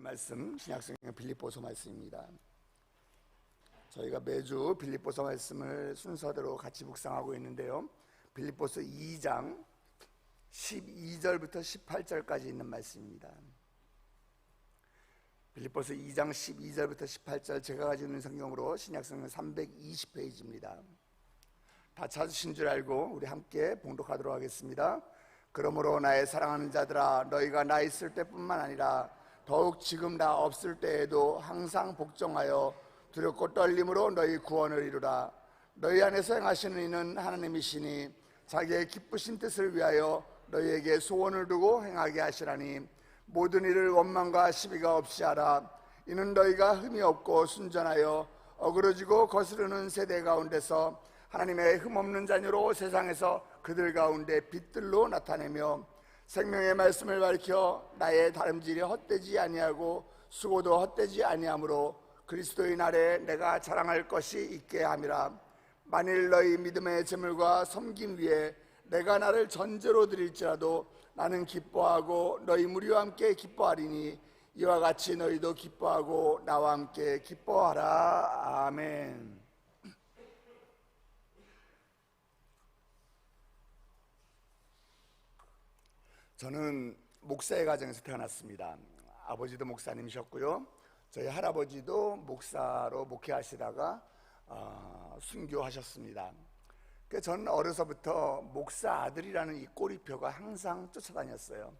말씀 신약성경 빌립보서 말씀입니다. 저희가 매주 빌립보서 말씀을 순서대로 같이 묵상하고 있는데요, 빌립보서 2장 12절부터 18절까지 있는 말씀입니다. 빌립보서 2장 12절부터 18절, 제가 가지고 있는 성경으로 신약성경 320페이지입니다. 다 찾으신 줄 알고 우리 함께 봉독하도록 하겠습니다. 그러므로 나의 사랑하는 자들아, 너희가 나 있을 때뿐만 아니라 더욱 지금 나 없을 때에도 항상 복종하여 두렵고 떨림으로 너희 구원을 이루라. 너희 안에서 행하시는 이는 하나님이시니 자기의 기쁘신 뜻을 위하여 너희에게 소원을 두고 행하게 하시라니, 모든 일을 원망과 시비가 없이 하라. 이는 너희가 흠이 없고 순전하여 어그러지고 거스르는 세대 가운데서 하나님의 흠없는 자녀로 세상에서 그들 가운데 빛들로 나타내며 생명의 말씀을 밝혀 나의 다름질이 헛되지 아니하고 수고도 헛되지 아니하므로 그리스도의 날에 내가 자랑할 것이 있게 함이라. 만일 너희 믿음의 재물과 섬김 위에 내가 나를 전제로 드릴지라도 나는 기뻐하고 너희 무리와 함께 기뻐하리니 이와 같이 너희도 기뻐하고 나와 함께 기뻐하라. 아멘. 저는 목사의 가정에서 태어났습니다. 아버지도 목사님이셨고요, 저희 할아버지도 목사로 목회하시다가 순교하셨습니다. 저는 어려서부터 목사 아들이라는 이 꼬리표가 항상 쫓아다녔어요.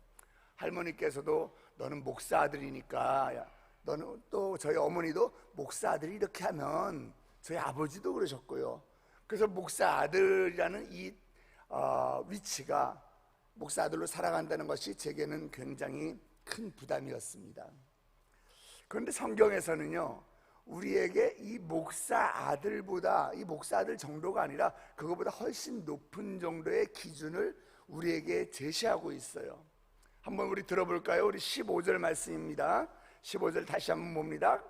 할머니께서도 너는 목사 아들이니까, 너는, 또 저희 어머니도 목사 아들이 이렇게 하면, 저희 아버지도 그러셨고요. 그래서 목사 아들이라는 이 위치가, 목사 아들로 살아간다는 것이 제게는 굉장히 큰 부담이었습니다. 그런데 성경에서는요, 우리에게 이 목사 아들보다, 이 목사 아들 정도가 아니라 그거보다 훨씬 높은 정도의 기준을 우리에게 제시하고 있어요. 한번 우리 들어볼까요? 우리 15절 말씀입니다. 15절 다시 한번 봅니다.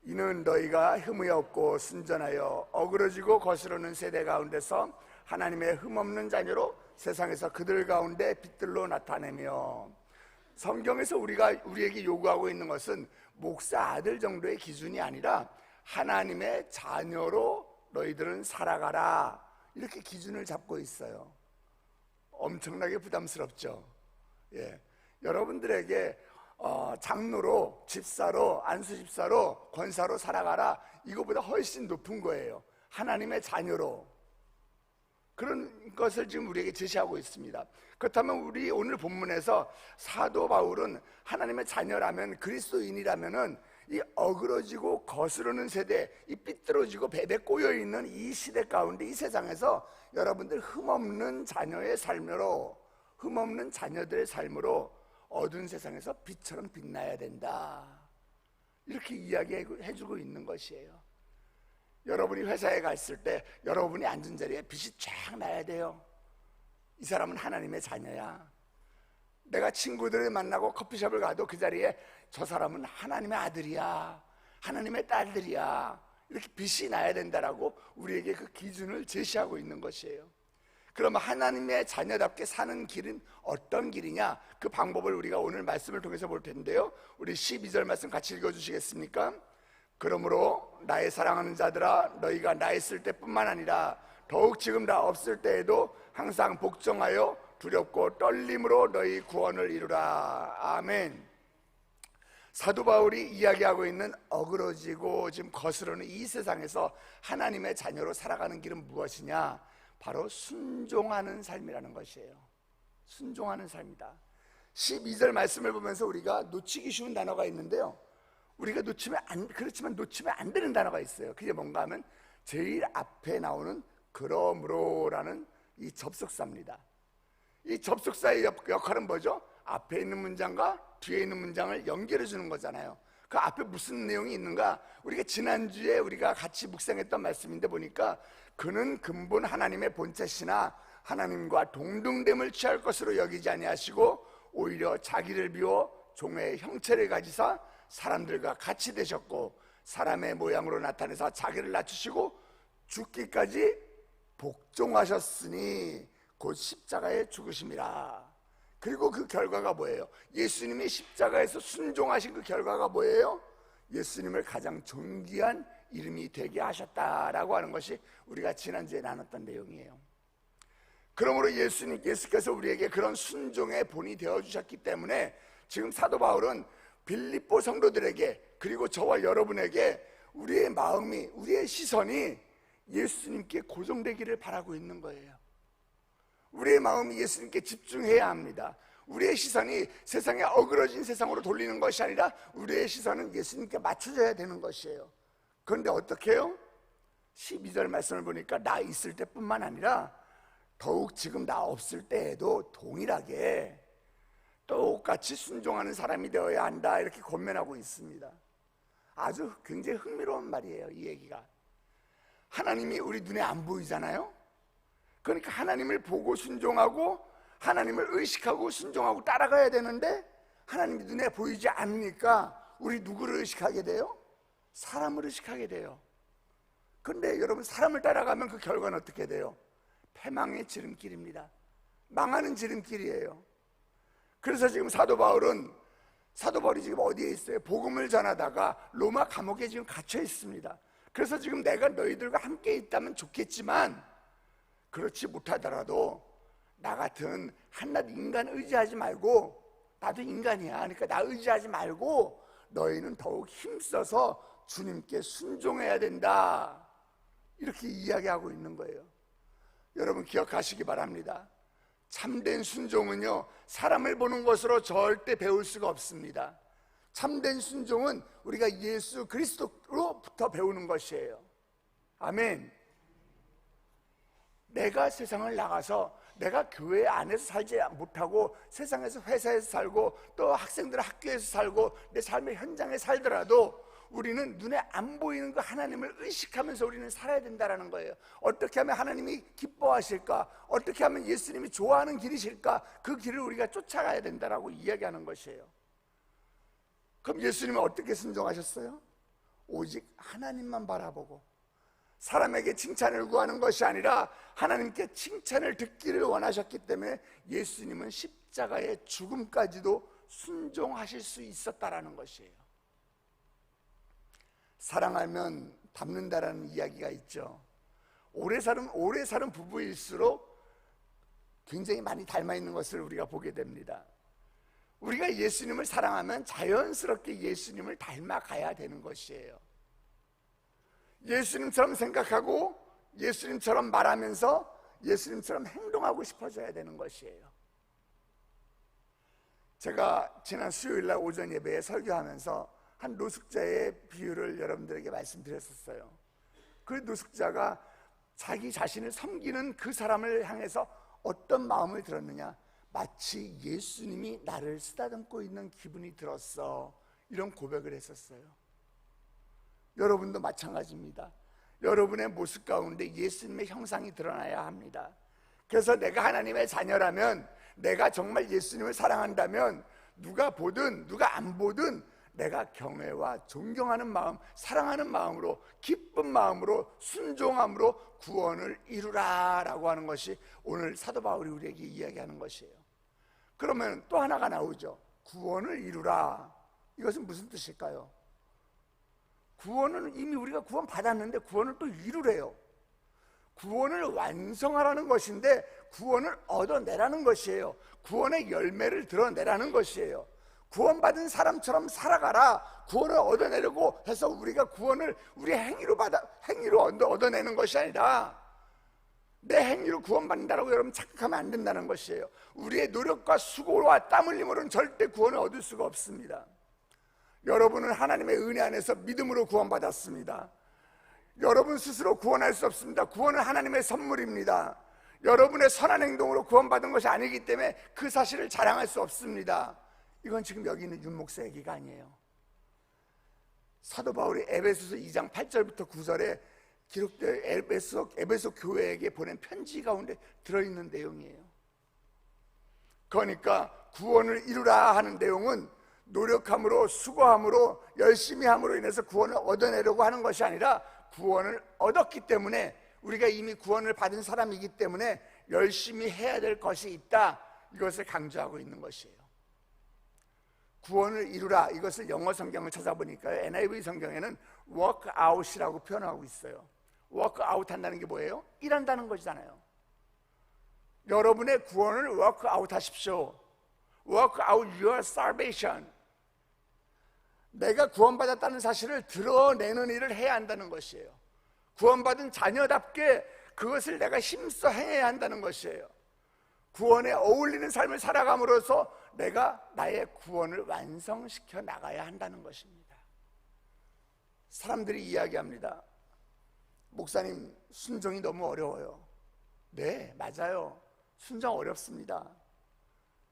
이는 너희가 흠이 없고 순전하여 어그러지고 거스르는 세대 가운데서 하나님의 흠없는 자녀로 세상에서 그들 가운데 빛들로 나타내며. 성경에서 우리에게 요구하고 있는 것은 목사 아들 정도의 기준이 아니라 하나님의 자녀로 너희들은 살아가라, 이렇게 기준을 잡고 있어요. 엄청나게 부담스럽죠. 예. 여러분들에게 장로로, 집사로, 안수집사로, 권사로 살아가라, 이거보다 훨씬 높은 거예요. 하나님의 자녀로. 그런 것을 지금 우리에게 제시하고 있습니다. 그렇다면 우리 오늘 본문에서 사도 바울은 하나님의 자녀라면, 그리스도인이라면은 이 어그러지고 거스르는 세대, 이 삐뚤어지고 베베 꼬여있는 이 시대 가운데, 이 세상에서 여러분들 흠없는 자녀의 삶으로, 흠없는 자녀들의 삶으로 어두운 세상에서 빛처럼 빛나야 된다, 이렇게 이야기해주고 있는 것이에요. 여러분이 회사에 갔을 때 여러분이 앉은 자리에 빛이 쫙 나야 돼요. 이 사람은 하나님의 자녀야. 내가 친구들을 만나고 커피숍을 가도 그 자리에 저 사람은 하나님의 아들이야, 하나님의 딸들이야, 이렇게 빛이 나야 된다라고 우리에게 그 기준을 제시하고 있는 것이에요. 그러면 하나님의 자녀답게 사는 길은 어떤 길이냐, 그 방법을 우리가 오늘 말씀을 통해서 볼 텐데요, 우리 12절 말씀 같이 읽어주시겠습니까? 그러므로 나의 사랑하는 자들아, 너희가 나 있을 때뿐만 아니라 더욱 지금 나 없을 때에도 항상 복종하여 두렵고 떨림으로 너희 구원을 이루라. 아멘. 사도 바울이 이야기하고 있는 어그러지고 지금 거스르는 이 세상에서 하나님의 자녀로 살아가는 길은 무엇이냐? 바로 순종하는 삶이라는 것이에요. 순종하는 삶이다. 12절 말씀을 보면서 우리가 놓치기 쉬운 단어가 있는데요, 우리가 그렇지만 놓치면 안 되는 단어가 있어요. 그게 뭔가 하면 제일 앞에 나오는 그러므로라는 이 접속사입니다. 이 접속사의 역할은 뭐죠? 앞에 있는 문장과 뒤에 있는 문장을 연결해 주는 거잖아요. 그 앞에 무슨 내용이 있는가? 우리가 지난주에 우리가 같이 묵상했던 말씀인데 보니까, 그는 근본 하나님의 본체시나 하나님과 동등됨을 취할 것으로 여기지 아니하시고 오히려 자기를 비워 종의 형체를 가지사 사람들과 같이 되셨고 사람의 모양으로 나타내서 자기를 낮추시고 죽기까지 복종하셨으니 곧 십자가에 죽으심이라. 그리고 그 결과가 뭐예요? 예수님이 십자가에서 순종하신 그 결과가 뭐예요? 예수님을 가장 존귀한 이름이 되게 하셨다라고 하는 것이 우리가 지난주에 나눴던 내용이에요. 그러므로 예수께서 우리에게 그런 순종의 본이 되어주셨기 때문에 지금 사도 바울은 빌립보 성도들에게, 그리고 저와 여러분에게 우리의 마음이, 우리의 시선이 예수님께 고정되기를 바라고 있는 거예요. 우리의 마음이 예수님께 집중해야 합니다. 우리의 시선이 세상에 어그러진 세상으로 돌리는 것이 아니라 우리의 시선은 예수님께 맞춰져야 되는 것이에요. 그런데 어떻게 해요? 12절 말씀을 보니까 나 있을 때뿐만 아니라 더욱 지금 나 없을 때에도 동일하게 똑같이 순종하는 사람이 되어야 한다, 이렇게 권면하고 있습니다. 아주 굉장히 흥미로운 말이에요. 이 얘기가, 하나님이 우리 눈에 안 보이잖아요. 그러니까 하나님을 보고 순종하고 하나님을 의식하고 순종하고 따라가야 되는데 하나님이 눈에 보이지 않으니까 우리 누구를 의식하게 돼요? 사람을 의식하게 돼요. 그런데 여러분, 사람을 따라가면 그 결과는 어떻게 돼요? 패망의 지름길입니다. 망하는 지름길이에요. 그래서 지금 사도 바울이 지금 어디에 있어요? 복음을 전하다가 로마 감옥에 지금 갇혀 있습니다. 그래서 지금 내가 너희들과 함께 있다면 좋겠지만 그렇지 못하더라도 나 같은 한낱 인간 의지하지 말고, 나도 인간이야, 그러니까 나 의지하지 말고 너희는 더욱 힘써서 주님께 순종해야 된다, 이렇게 이야기하고 있는 거예요. 여러분 기억하시기 바랍니다. 참된 순종은요, 사람을 보는 것으로 절대 배울 수가 없습니다. 참된 순종은 우리가 예수 그리스도로부터 배우는 것이에요. 아멘. 내가 세상을 나가서, 내가 교회 안에서 살지 못하고 세상에서, 회사에서 살고 또 학생들 학교에서 살고 내 삶의 현장에 살더라도 우리는 눈에 안 보이는 그 하나님을 의식하면서 우리는 살아야 된다는 거예요. 어떻게 하면 하나님이 기뻐하실까? 어떻게 하면 예수님이 좋아하는 길이실까? 그 길을 우리가 쫓아가야 된다라고 이야기하는 것이에요. 그럼 예수님은 어떻게 순종하셨어요? 오직 하나님만 바라보고 사람에게 칭찬을 구하는 것이 아니라 하나님께 칭찬을 듣기를 원하셨기 때문에 예수님은 십자가의 죽음까지도 순종하실 수 있었다라는 것이에요. 사랑하면 닮는다라는 이야기가 있죠. 오래 사는 부부일수록 굉장히 많이 닮아 있는 것을 우리가 보게 됩니다. 우리가 예수님을 사랑하면 자연스럽게 예수님을 닮아가야 되는 것이에요. 예수님처럼 생각하고 예수님처럼 말하면서 예수님처럼 행동하고 싶어져야 되는 것이에요. 제가 지난 수요일날 오전 예배에 설교하면서 한 노숙자의 비유를 여러분들에게 말씀드렸었어요. 그 노숙자가 자기 자신을 섬기는 그 사람을 향해서 어떤 마음을 들었느냐, 마치 예수님이 나를 쓰다듬고 있는 기분이 들었어, 이런 고백을 했었어요. 여러분도 마찬가지입니다. 여러분의 모습 가운데 예수님의 형상이 드러나야 합니다. 그래서 내가 하나님의 자녀라면, 내가 정말 예수님을 사랑한다면 누가 보든 누가 안 보든 내가 경외와 존경하는 마음, 사랑하는 마음으로, 기쁜 마음으로, 순종함으로 구원을 이루라 라고 하는 것이 오늘 사도 바울이 우리에게 이야기하는 것이에요. 그러면 또 하나가 나오죠. 구원을 이루라. 이것은 무슨 뜻일까요? 구원은 이미 우리가 구원 받았는데 구원을 또 이루래요. 구원을 완성하라는 것인데 구원을 얻어내라는 것이에요. 구원의 열매를 드러내라는 것이에요. 구원받은 사람처럼 살아가라, 구원을 얻어내려고 해서 우리가 구원을 우리의 행위로 얻어내는 것이 아니라 내 행위로 구원받는다라고 여러분 착각하면 안 된다는 것이에요. 우리의 노력과 수고와 땀 흘림으로는 절대 구원을 얻을 수가 없습니다. 여러분은 하나님의 은혜 안에서 믿음으로 구원받았습니다. 여러분 스스로 구원할 수 없습니다. 구원은 하나님의 선물입니다. 여러분의 선한 행동으로 구원받은 것이 아니기 때문에 그 사실을 자랑할 수 없습니다. 이건 지금 여기 있는 윤 목사 얘기가 아니에요. 사도 바울이 에베소서 2장 8절부터 9절에 기록된 에베소 교회에게 보낸 편지 가운데 들어있는 내용이에요. 그러니까 구원을 이루라 하는 내용은 노력함으로, 수고함으로, 열심히 함으로 인해서 구원을 얻어내려고 하는 것이 아니라 구원을 얻었기 때문에, 우리가 이미 구원을 받은 사람이기 때문에 열심히 해야 될 것이 있다, 이것을 강조하고 있는 것이에요. 구원을 이루라, 이것을 영어 성경을 찾아보니까 NIV 성경에는 work out이라고 표현하고 있어요. work out 한다는 게 뭐예요? 일한다는 것이잖아요. 여러분의 구원을 work out 하십시오. work out your salvation. 내가 구원받았다는 사실을 드러내는 일을 해야 한다는 것이에요. 구원받은 자녀답게 그것을 내가 힘써 행해야 한다는 것이에요. 구원에 어울리는 삶을 살아감으로써 내가 나의 구원을 완성시켜 나가야 한다는 것입니다. 사람들이 이야기합니다. 목사님, 순종이 너무 어려워요. 네, 맞아요. 순종 어렵습니다.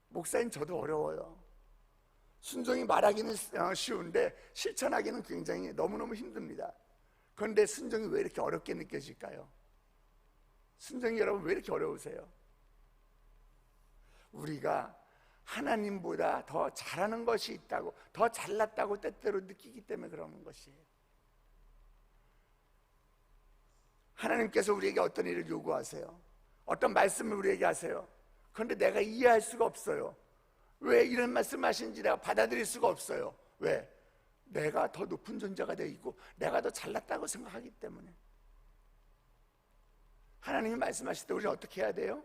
목사님, 저도 어려워요. 순종이 말하기는 쉬운데 실천하기는 굉장히 너무너무 힘듭니다. 그런데 순종이 왜 이렇게 어렵게 느껴질까요? 순종이 여러분 왜 이렇게 어려우세요? 우리가 하나님보다 더 잘하는 것이 있다고, 더 잘났다고 때때로 느끼기 때문에 그러는 것이에요. 하나님께서 우리에게 어떤 일을 요구하세요. 어떤 말씀을 우리에게 하세요. 그런데 내가 이해할 수가 없어요. 왜 이런 말씀 하시는지 내가 받아들일 수가 없어요. 왜? 내가 더 높은 존재가 되어 있고 내가 더 잘났다고 생각하기 때문에. 하나님이 말씀하실 때 우리는 어떻게 해야 돼요?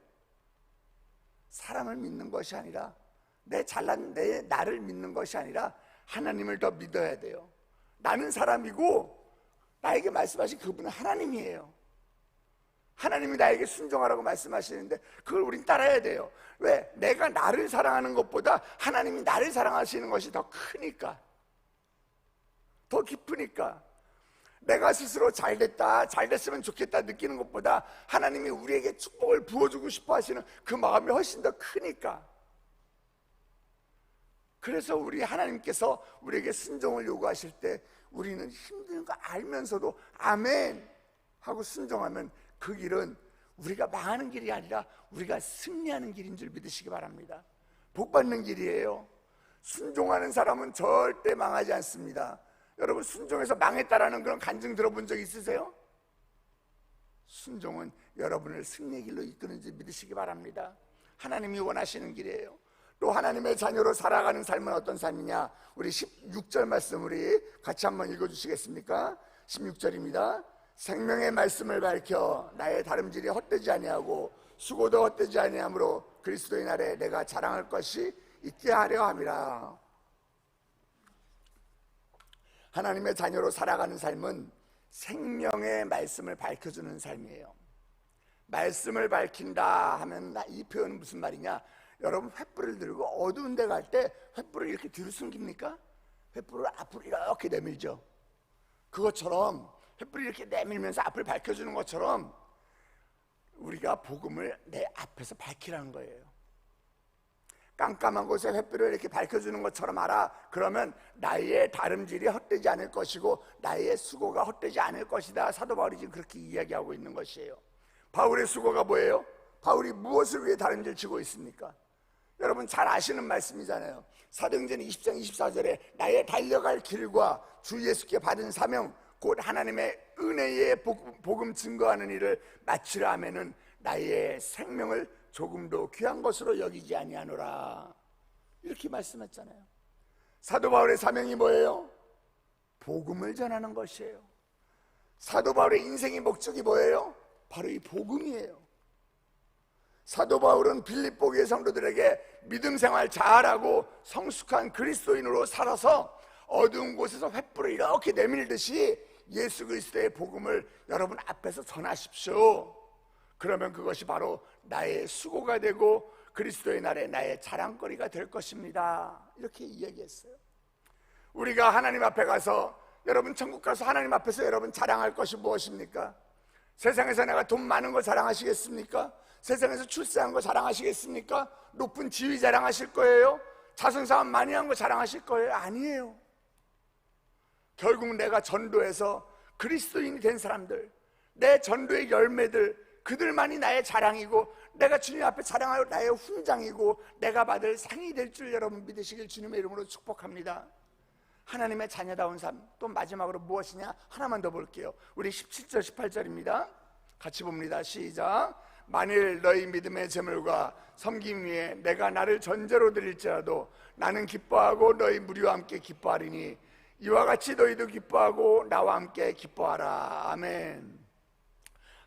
사람을 믿는 것이 아니라, 내 잘난 내 나를 믿는 것이 아니라 하나님을 더 믿어야 돼요. 나는 사람이고 나에게 말씀하신 그분은 하나님이에요. 하나님이 나에게 순종하라고 말씀하시는데 그걸 우린 따라야 돼요. 왜? 내가 나를 사랑하는 것보다 하나님이 나를 사랑하시는 것이 더 크니까, 더 깊으니까. 내가 스스로 잘됐다, 잘됐으면 좋겠다 느끼는 것보다 하나님이 우리에게 축복을 부어주고 싶어 하시는 그 마음이 훨씬 더 크니까. 그래서 우리 하나님께서 우리에게 순종을 요구하실 때 우리는 힘든 거 알면서도 아멘 하고 순종하면 그 길은 우리가 망하는 길이 아니라 우리가 승리하는 길인 줄 믿으시기 바랍니다. 복 받는 길이에요. 순종하는 사람은 절대 망하지 않습니다. 여러분, 순종해서 망했다라는 그런 간증 들어본 적 있으세요? 순종은 여러분을 승리의 길로 이끄는 줄 믿으시기 바랍니다. 하나님이 원하시는 길이에요. 또 하나님의 자녀로 살아가는 삶은 어떤 삶이냐? 우리 16절 말씀 우리 같이 한번 읽어주시겠습니까? 16절입니다. 생명의 말씀을 밝혀 나의 다름질이 헛되지 아니하고 수고도 헛되지 아니하므로 그리스도의 날에 내가 자랑할 것이 있게 하려 함이라. 하나님의 자녀로 살아가는 삶은 생명의 말씀을 밝혀주는 삶이에요. 말씀을 밝힌다 하면 이 표현은 무슨 말이냐? 여러분, 횃불을 들고 어두운 데 갈 때 횃불을 이렇게 뒤로 숨깁니까? 횃불을 앞으로 이렇게 내밀죠. 그것처럼 횃불을 이렇게 내밀면서 앞을 밝혀주는 것처럼 우리가 복음을 내 앞에서 밝히라는 거예요. 깜깜한 곳에 횃불을 이렇게 밝혀주는 것처럼 알아. 그러면 나의 다름질이 헛되지 않을 것이고 나의 수고가 헛되지 않을 것이다. 사도 바울이 지금 그렇게 이야기하고 있는 것이에요. 바울의 수고가 뭐예요? 바울이 무엇을 위해 다름질 치고 있습니까? 여러분 잘 아시는 말씀이잖아요. 사도행전 20장 24절에 나의 달려갈 길과 주 예수께 받은 사명 곧 하나님의 은혜의 복음 증거하는 일을 마치라 하면은 나의 생명을 조금도 귀한 것으로 여기지 아니하노라. 이렇게 말씀했잖아요. 사도 바울의 사명이 뭐예요? 복음을 전하는 것이에요. 사도 바울의 인생의 목적이 뭐예요? 바로 이 복음이에요. 사도 바울은 빌립보 교회 성도들에게 믿음 생활 잘하고 성숙한 그리스도인으로 살아서 어두운 곳에서 횃불을 이렇게 내밀듯이 예수 그리스도의 복음을 여러분 앞에서 전하십시오. 그러면 그것이 바로 나의 수고가 되고 그리스도의 날에 나의 자랑거리가 될 것입니다. 이렇게 이야기했어요. 우리가 하나님 앞에 가서, 여러분 천국 가서 하나님 앞에서 여러분 자랑할 것이 무엇입니까? 세상에서 내가 돈 많은 거 자랑하시겠습니까? 세상에서 출세한 거 자랑하시겠습니까? 높은 지위 자랑하실 거예요? 자선사업 많이 한 거 자랑하실 거예요? 아니에요. 결국 내가 전도해서 그리스도인이 된 사람들, 내 전도의 열매들, 그들만이 나의 자랑이고 내가 주님 앞에 자랑할 나의 훈장이고 내가 받을 상이 될 줄 여러분 믿으시길 주님의 이름으로 축복합니다. 하나님의 자녀다운 삶, 또 마지막으로 무엇이냐? 하나만 더 볼게요. 우리 17절 18절입니다 같이 봅니다. 시작. 만일 너희 믿음의 제물과 섬김 위에 내가 나를 전제로 드릴지라도 나는 기뻐하고 너희 무리와 함께 기뻐하리니 이와 같이 너희도 기뻐하고 나와 함께 기뻐하라. 아멘.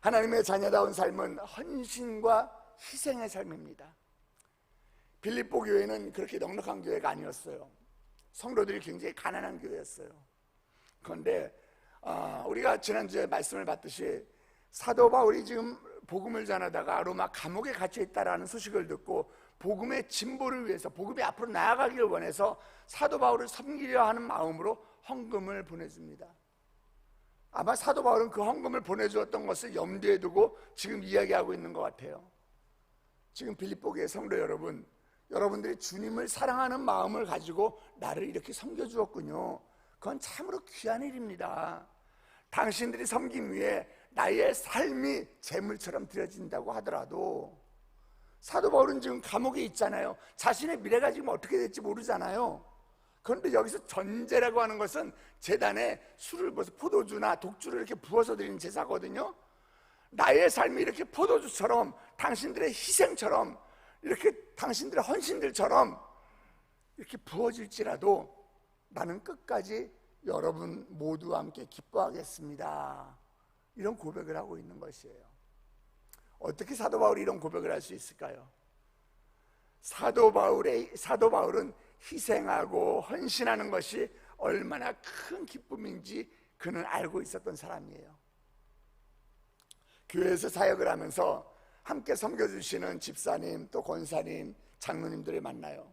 하나님의 자녀다운 삶은 헌신과 희생의 삶입니다. 빌립보 교회는 그렇게 넉넉한 교회가 아니었어요. 성도들이 굉장히 가난한 교회였어요. 그런데 우리가 지난주에 말씀을 받듯이 사도 바울이 지금 복음을 전하다가 로마 감옥에 갇혀 있다라는 소식을 듣고 복음의 진보를 위해서, 복음이 앞으로 나아가기를 원해서 사도 바울을 섬기려 하는 마음으로 헌금을 보내줍니다. 아마 사도 바울은 그 헌금을 보내주었던 것을 염두에 두고 지금 이야기하고 있는 것 같아요. 지금 빌립보 교회 성도 여러분, 여러분들이 주님을 사랑하는 마음을 가지고 나를 이렇게 섬겨주었군요. 그건 참으로 귀한 일입니다. 당신들이 섬김 위에 나의 삶이 재물처럼 드려진다고 하더라도, 사도 바울은 지금 감옥에 있잖아요. 자신의 미래가 지금 어떻게 될지 모르잖아요. 그런데 여기서 전제라고 하는 것은 제단에 술을 부어서, 포도주나 독주를 이렇게 부어서 드리는 제사거든요. 나의 삶이 이렇게 포도주처럼, 당신들의 희생처럼, 이렇게 당신들의 헌신들처럼 이렇게 부어질지라도 나는 끝까지 여러분 모두와 함께 기뻐하겠습니다. 이런 고백을 하고 있는 것이에요. 어떻게 사도 바울이 이런 고백을 할 수 있을까요? 사도 바울은 희생하고 헌신하는 것이 얼마나 큰 기쁨인지 그는 알고 있었던 사람이에요. 교회에서 사역을 하면서 함께 섬겨주시는 집사님, 또 권사님, 장로님들을 만나요.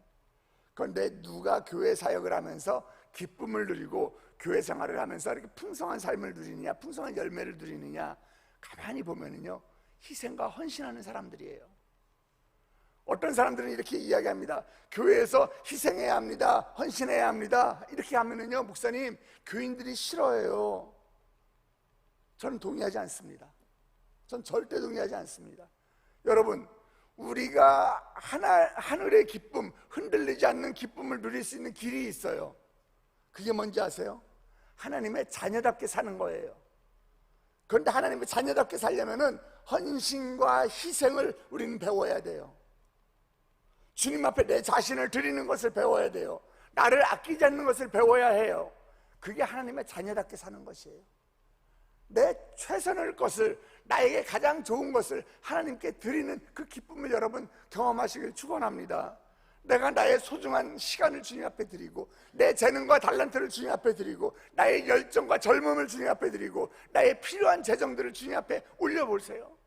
그런데 누가 교회 사역을 하면서 기쁨을 누리고 교회 생활을 하면서 이렇게 풍성한 삶을 누리느냐, 풍성한 열매를 누리느냐, 가만히 보면은요, 희생과 헌신하는 사람들이에요. 어떤 사람들은 이렇게 이야기합니다. 교회에서 희생해야 합니다, 헌신해야 합니다. 이렇게 하면은요, 목사님, 교인들이 싫어해요. 저는 동의하지 않습니다. 전 절대 동의하지 않습니다. 여러분, 우리가 하늘의 기쁨, 흔들리지 않는 기쁨을 누릴 수 있는 길이 있어요. 그게 뭔지 아세요? 하나님의 자녀답게 사는 거예요. 그런데 하나님의 자녀답게 살려면은 헌신과 희생을 우리는 배워야 돼요. 주님 앞에 내 자신을 드리는 것을 배워야 돼요. 나를 아끼지 않는 것을 배워야 해요. 그게 하나님의 자녀답게 사는 것이에요. 내 최선의 것을, 나에게 가장 좋은 것을 하나님께 드리는 그 기쁨을 여러분 경험하시길 축원합니다. 내가 나의 소중한 시간을 주님 앞에 드리고, 내 재능과 달란트를 주님 앞에 드리고, 나의 열정과 젊음을 주님 앞에 드리고, 나의 필요한 재정들을 주님 앞에 올려보세요.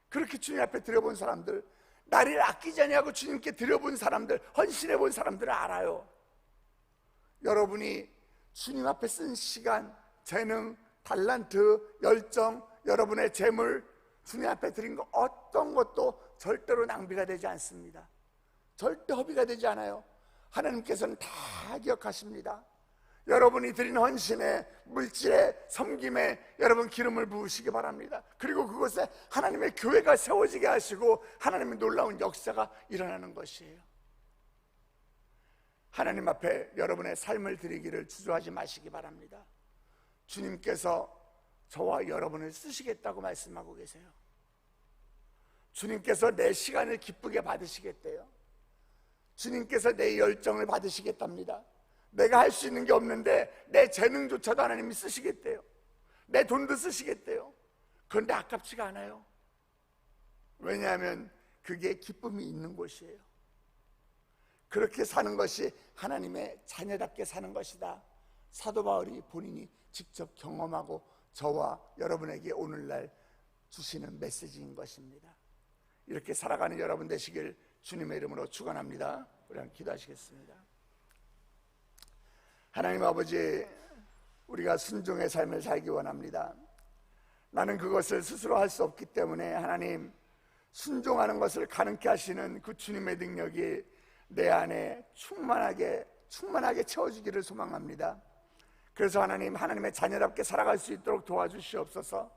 그렇게 주님 앞에 드려본 사람들, 나를 아끼지 아니하고 주님께 드려본 사람들, 헌신해본 사람들을 알아요. 여러분이 주님 앞에 쓴 시간, 재능, 달란트, 열정, 여러분의 재물 주님 앞에 드린 거 어떤 것도 절대로 낭비가 되지 않습니다. 절대 허비가 되지 않아요. 하나님께서는 다 기억하십니다. 여러분이 드린 헌신에, 물질에, 섬김에 여러분 기름을 부으시기 바랍니다. 그리고 그곳에 하나님의 교회가 세워지게 하시고 하나님의 놀라운 역사가 일어나는 것이에요. 하나님 앞에 여러분의 삶을 드리기를 주저하지 마시기 바랍니다. 주님께서 저와 여러분을 쓰시겠다고 말씀하고 계세요. 주님께서 내 시간을 기쁘게 받으시겠대요. 주님께서 내 열정을 받으시겠답니다. 내가 할 수 있는 게 없는데 내 재능조차도 하나님이 쓰시겠대요. 내 돈도 쓰시겠대요. 그런데 아깝지가 않아요. 왜냐하면 그게 기쁨이 있는 곳이에요. 그렇게 사는 것이 하나님의 자녀답게 사는 것이다. 사도 바울이 본인이 직접 경험하고 저와 여러분에게 오늘날 주시는 메시지인 것입니다. 이렇게 살아가는 여러분 되시길 주님의 이름으로 축원합니다. 우리 한번 기도하시겠습니다. 하나님 아버지, 우리가 순종의 삶을 살기 원합니다. 나는 그것을 스스로 할 수 없기 때문에 하나님, 순종하는 것을 가능케 하시는 그 주님의 능력이 내 안에 충만하게 채워주기를 소망합니다. 그래서 하나님, 하나님의 자녀답게 살아갈 수 있도록 도와주시옵소서.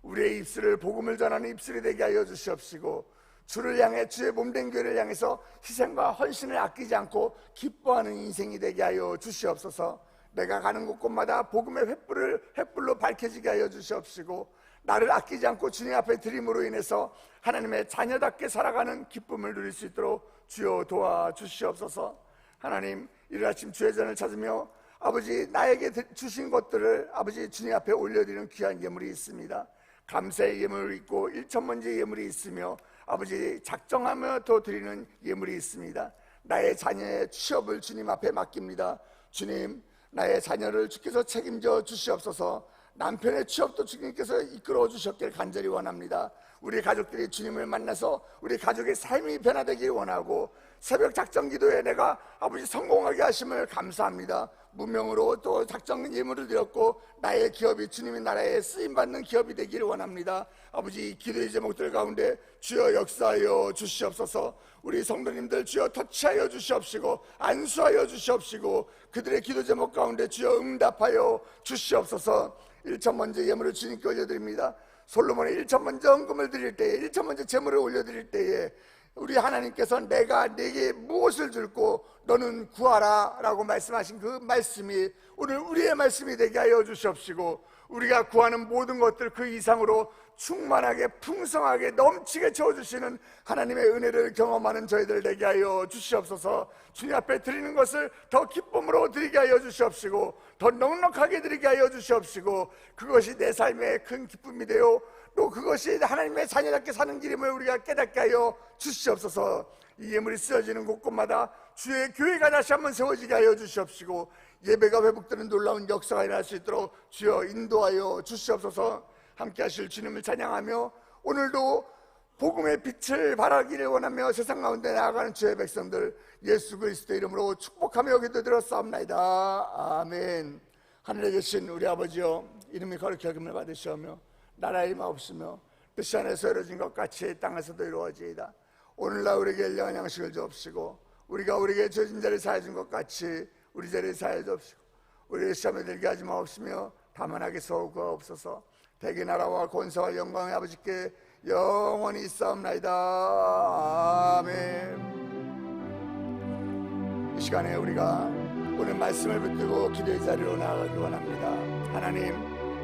우리의 입술을 복음을 전하는 입술이 되게 하여 주시옵시고, 주를 향해, 주의 몸된 교회를 향해서 희생과 헌신을 아끼지 않고 기뻐하는 인생이 되게 하여 주시옵소서. 내가 가는 곳곳마다 복음의 횃불로 밝혀지게 하여 주시옵시고, 나를 아끼지 않고 주님 앞에 드림으로 인해서 하나님의 자녀답게 살아가는 기쁨을 누릴 수 있도록 주여 도와주시옵소서. 하나님, 이른 아침 주의 전을 찾으며 아버지 나에게 주신 것들을 아버지 주님 앞에 올려드리는 귀한 예물이 있습니다. 감사의 예물이 있고 일천번째 예물이 있으며 아버지 작정하며 더 드리는 예물이 있습니다. 나의 자녀의 취업을 주님 앞에 맡깁니다. 주님, 나의 자녀를 주께서 책임져 주시옵소서. 남편의 취업도 주님께서 이끌어 주셨길 간절히 원합니다. 우리 가족들이 주님을 만나서 우리 가족의 삶이 변화되길 원하고 새벽 작정 기도에 내가 아버지 성공하게 하심을 감사합니다. 무명으로 또 작정 예물을 드렸고 나의 기업이 주님의 나라에 쓰임받는 기업이 되기를 원합니다. 아버지, 기도의 제목들 가운데 주여 역사하여 주시옵소서. 우리 성도님들 주여 터치하여 주시옵시고 안수하여 주시옵시고 그들의 기도 제목 가운데 주여 응답하여 주시옵소서. 일천번째 예물을 주님께 올려드립니다. 솔로몬의 일천번째 헌금을 드릴 때에, 일천번째 제물을 올려드릴 때에 우리 하나님께서 내가 네게 무엇을 줄고 너는 구하라 라고 말씀하신 그 말씀이 오늘 우리의 말씀이 되게 하여 주시옵시고 우리가 구하는 모든 것들 그 이상으로 충만하게 풍성하게 넘치게 채워주시는 하나님의 은혜를 경험하는 저희들 되게 하여 주시옵소서. 주님 앞에 드리는 것을 더 기쁨으로 드리게 하여 주시옵시고 더 넉넉하게 드리게 하여 주시옵시고 그것이 내 삶의 큰 기쁨이 되어 또 그것이 하나님의 자녀답게 사는 길임을 우리가 깨닫게 하여 주시옵소서. 이 예물이 쓰여지는 곳곳마다 주의 교회가 다시 한번 세워지게 하여 주시옵시고 예배가 회복되는 놀라운 역사가 일어날 수 있도록 주여 인도하여 주시옵소서. 함께 하실 주님을 찬양하며 오늘도 복음의 빛을 발하기를 원하며 세상 가운데 나아가는 주의 백성들 예수 그리스도 이름으로 축복하며 기도드렸사옵나이다. 아멘. 하늘에 계신 우리 아버지여, 이름이 거룩히 여김을 받으시오며 나라의 임하옵시며 뜻이 하늘에서 이루어진 것 같이 땅에서도 이루어지이다. 오늘날 우리에게 일용할 양식을 주옵시고 우리가 우리에게 죄진 자를 사하여 준 것 같이 우리 죄를 사하여 주옵시고 우리를 시험에 들게 하지 마옵시며 다만 악에서 구하옵소서. 대개 나라와 권세와 영광의 아버지께 영원히 있사옵나이다. 아멘. 이 시간에 우리가 오늘 말씀을 붙들고 기도의 자리로 나아가기 원합니다. 하나님,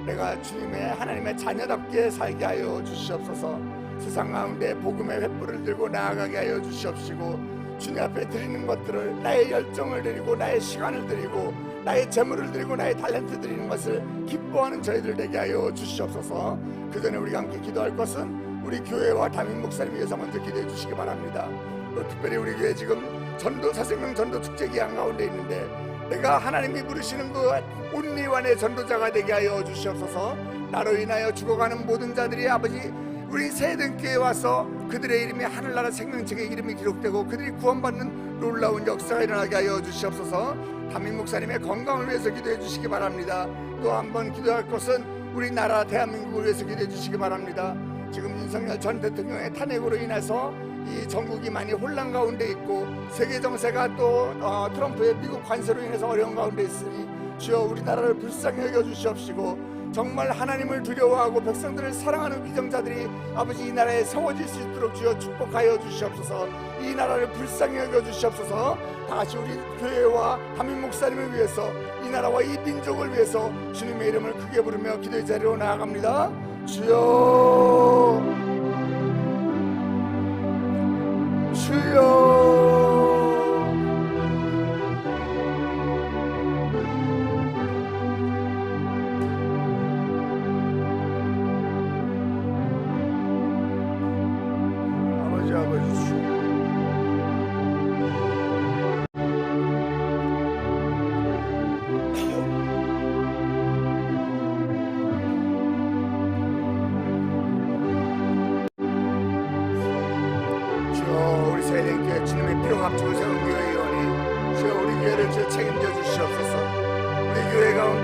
내가 주님의 하나님의 자녀답게 살게 하여 주시옵소서. 세상 가운데 복음의 횃불을 들고 나아가게 하여 주시옵시고 주님 앞에 드리는 것들을 나의 열정을 드리고 나의 시간을 드리고 나의 재물을 드리고 나의 탤런트 드리는 것을 기뻐하는 저희들 되게 하여 주시옵소서. 그 전에 우리가 함께 기도할 것은 우리 교회와 담임 목사님 위해서 먼저 기도해 주시기 바랍니다. 또 특별히 우리 교회 지금 전도 사생명 전도 축제 기간 가운데 있는데 내가 하나님이 부르시는 그 온리완의 전도자가 되게 하여 주시옵소서. 나로 인하여 죽어가는 모든 자들이 아버지 우리 새등교회에 와서 그들의 이름이 하늘나라 생명책에 이름이 기록되고 그들이 구원받는 놀라운 역사가 일어나게 하여 주시옵소서. 담임 목사님의 건강을 위해서 기도해 주시기 바랍니다. 또 한 번 기도할 것은 우리나라 대한민국을 위해서 기도해 주시기 바랍니다. 지금 윤석열 전 대통령의 탄핵으로 인해서 이 전국이 많이 혼란 가운데 있고 세계 정세가 또 트럼프의 미국 관세로 인해서 어려운 가운데 있으니 주여 우리나라를 불쌍히 여겨 주시옵시고 정말 하나님을 두려워하고 백성들을 사랑하는 위정자들이 아버지 이 나라에 세워질 수 있도록 주여 축복하여 주시옵소서. 이 나라를 불쌍히 여겨 주시옵소서. 다시 우리 교회와 담임 목사님을 위해서 이 나라와 이 민족을 위해서 주님의 이름을 크게 부르며 기도의 자리로 나아갑니다. 주여 주여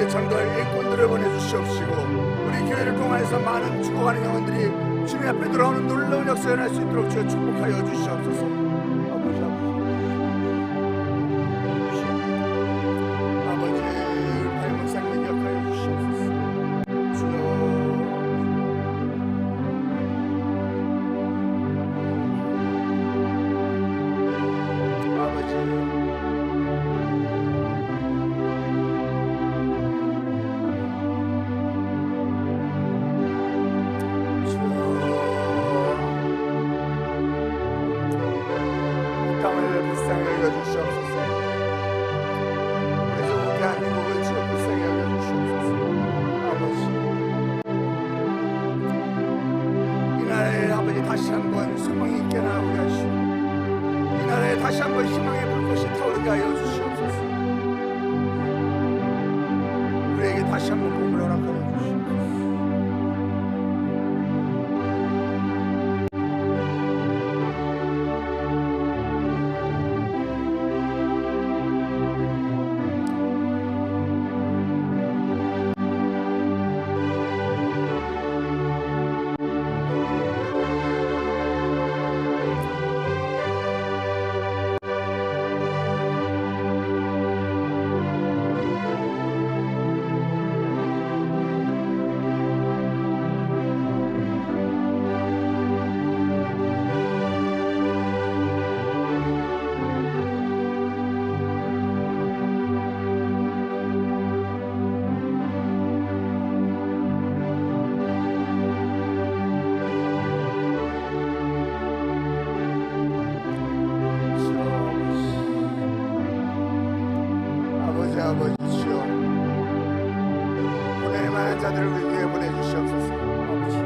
전도할 일꾼들을 보내주시옵시고 우리 교회를 통해서 많은 죽어가는 영혼들이 주님 앞에 돌아오는 놀라운 역사를 일어날 수 있도록 주여 축복하여 주시옵소서. 아버지 담임 목사님 기억하여 주시옵소서. 주여 아버지 다시 한번 소망이 있게 나오게 하시고 이 나라에 다시 한번 희망의 불꽃이 타오르게 하여 주시옵소서. 우리에게 다시 한번 복을 허락하여 주시옵소서. 아버지 주여, 보낼 만한 자들을 우리 위해 보내주시옵소서. 아버지,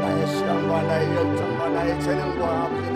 나의 시간과 나의 열정과 나의 재능과 아버지